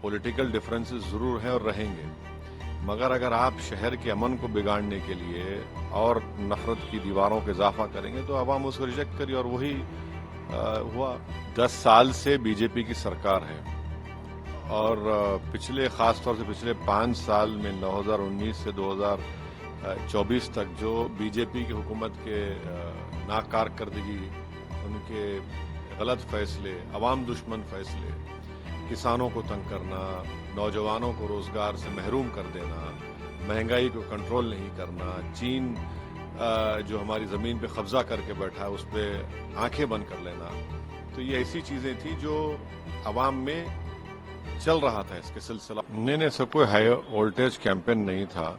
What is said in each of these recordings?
Political differences ज़रूर हैं और रहेंगे, मगर अगर आप शहर के अमन को बिगाड़ने के लिए और नफरत की दीवारों का इजाफा करेंगे तो आवाम उसको रिजेक्ट करी और वही हुआ। 10 साल से बीजेपी की सरकार है और पिछले खासतौर से पिछले 5 साल में 2019 से 2024 तक जो बीजेपी की हुकूमत के नाकारकर्दगी, उनके गलत फैसले, अवाम दुश्मन फैसले, किसानों को तंग करना, नौजवानों को रोजगार से महरूम कर देना, महंगाई को कंट्रोल नहीं करना, चीन जो हमारी ज़मीन पे कब्जा करके बैठा है उस पर आंखें बंद कर लेना, तो ये ऐसी चीज़ें थी जो अवाम में चल रहा था इसके सिलसिला। नहीं, सब कोई हाई वोल्टेज कैंपेन नहीं था,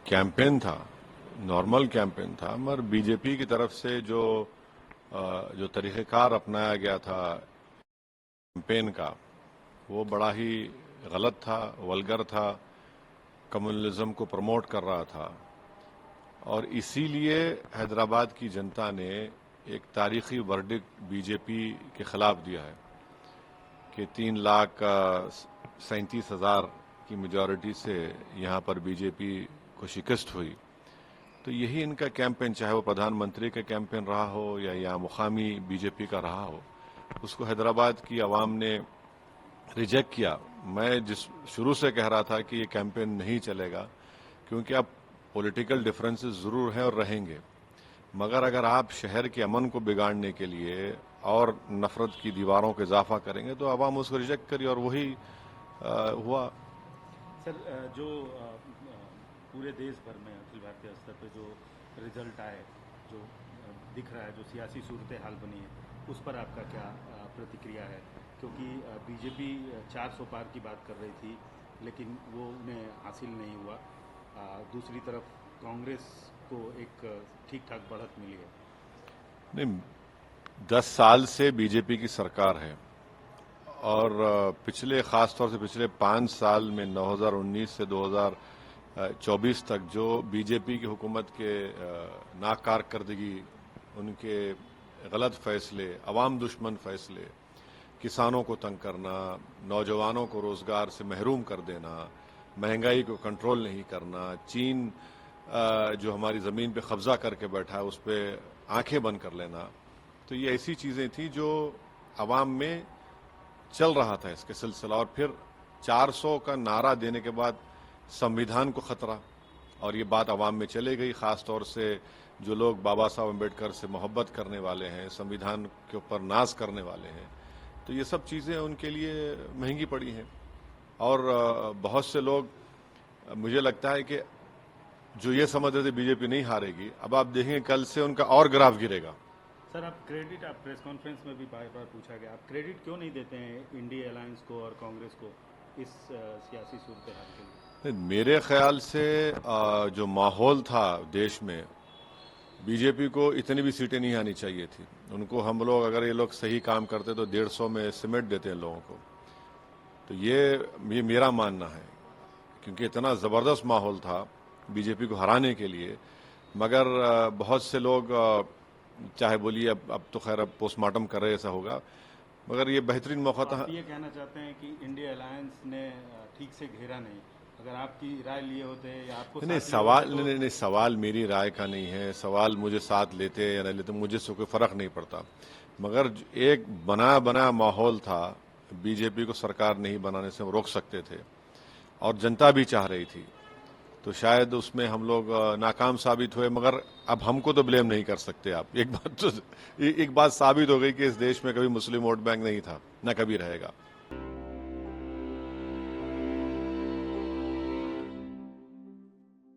कैंपेन था, नॉर्मल कैंपेन था, मगर बीजेपी की तरफ से जो तरीक़ेकार अपनाया गया था कैंपेन का, वो बड़ा ही गलत था, वल्गर था, कम्युनलिज्म को प्रमोट कर रहा था और इसीलिए हैदराबाद की जनता ने एक तारीखी वर्डिक्ट बीजेपी के खिलाफ दिया है कि 3,37,000 की मेजॉरिटी से यहाँ पर बीजेपी को शिकस्त हुई। तो यही इनका कैंपेन, चाहे वो प्रधानमंत्री का कैंपेन रहा हो या यहाँ मुकामी बीजेपी का रहा हो, उसको हैदराबाद की आवाम ने रिजेक्ट किया। मैं शुरू से कह रहा था कि ये कैंपेन नहीं चलेगा क्योंकि अब पॉलिटिकल डिफरेंसेस ज़रूर हैं और रहेंगे, मगर अगर आप शहर के अमन को बिगाड़ने के लिए और नफरत की दीवारों का इजाफा करेंगे तो आवाम उसको रिजेक्ट करी और वही हुआ। सर, जो पूरे देश भर में अखिल भारतीय स्तर पे जो रिजल्ट आए, जो दिख रहा है, जो सियासी सूरत हाल बनी है, उस पर आपका क्या प्रतिक्रिया है? क्योंकि बीजेपी 400 पार की बात कर रही थी लेकिन वो उन्हें हासिल नहीं हुआ। दूसरी तरफ कांग्रेस को एक ठीक ठाक बढ़त मिली है। नहीं, 10 साल से बीजेपी की सरकार है और पिछले खासतौर से पिछले 5 साल में 2019 से 2024 तक जो बीजेपी की हुकूमत के नाकारकर्दगी, उनके गलत फैसले, अवाम दुश्मन फैसले, किसानों को तंग करना, नौजवानों को रोजगार से महरूम कर देना, महंगाई को कंट्रोल नहीं करना, चीन जो हमारी ज़मीन पे कब्जा करके बैठा है उस पर आंखें बंद कर लेना, तो ये ऐसी चीज़ें थी जो अवाम में चल रहा था इसके सिलसिला। और फिर 400 का नारा देने के बाद संविधान को खतरा, और ये बात अवाम में चले गई, ख़ास तौर से जो लोग बाबा साहब अम्बेडकर से मोहब्बत करने वाले हैं, संविधान के ऊपर नाज करने वाले हैं, तो ये सब चीज़ें उनके लिए महंगी पड़ी हैं। और बहुत से लोग, मुझे लगता है कि जो ये समझ रहे थे बीजेपी नहीं हारेगी, अब आप देखेंगे कल से उनका और ग्राफ गिरेगा। सर, आप प्रेस कॉन्फ्रेंस में भी बार बार पूछा गया, आप क्रेडिट क्यों नहीं देते हैं इंडिया अलायंस को और कांग्रेस को इस सियासी सूरत हाल के लिए? मेरे ख्याल से जो माहौल था देश में, बीजेपी को इतनी भी सीटें नहीं आनी चाहिए थी। उनको हम लोग, अगर ये लोग सही काम करते तो 150 में सिमट देते हैं लोगों को। तो ये मेरा मानना है, क्योंकि इतना ज़बरदस्त माहौल था बीजेपी को हराने के लिए, मगर बहुत से लोग, चाहे बोलिए अब तो खैर अब पोस्टमार्टम कर रहे, ऐसा होगा, मगर ये बेहतरीन मौका था। आप ये कहना चाहते हैं कि इंडिया अलायंस ने ठीक से घेरा नहीं? अगर आपकी राय लिए होते या आपको नहीं, सवाल मेरी राय का नहीं है, सवाल मुझे साथ लेते या नहीं लेते मुझे से कोई फर्क नहीं पड़ता, मगर एक बना माहौल था, बीजेपी को सरकार नहीं बनाने से रोक सकते थे और जनता भी चाह रही थी, तो शायद उसमें हम लोग नाकाम साबित हुए। मगर अब हमको तो ब्लेम नहीं कर सकते आप। एक बात साबित हो गई कि इस देश में कभी मुस्लिम वोट बैंक नहीं था, ना कभी रहेगा।